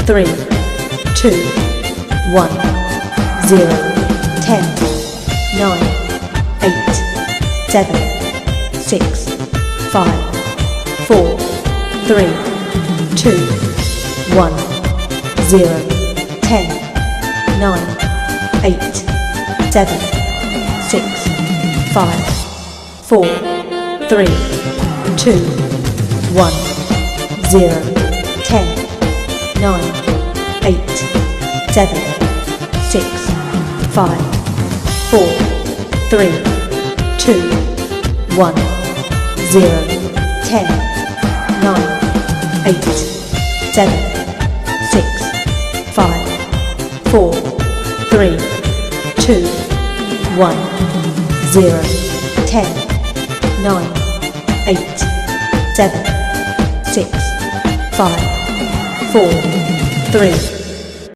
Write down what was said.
3, 2, 1, 0, 10, 9, 8, 7, 6, 5, 4, 3, 2, 1, 0, 10, 9, 8, 7, 6, 5, 4, 3, 2, 1, 0, 10, 9, 8, 7, 6, 5, 4, 3, 2, 1, 0, 10, 9, 8, 7, 6, 5, 4, 3, 2, 1, 0, 10, 9, 8, 7, 6, 5, 4, 3,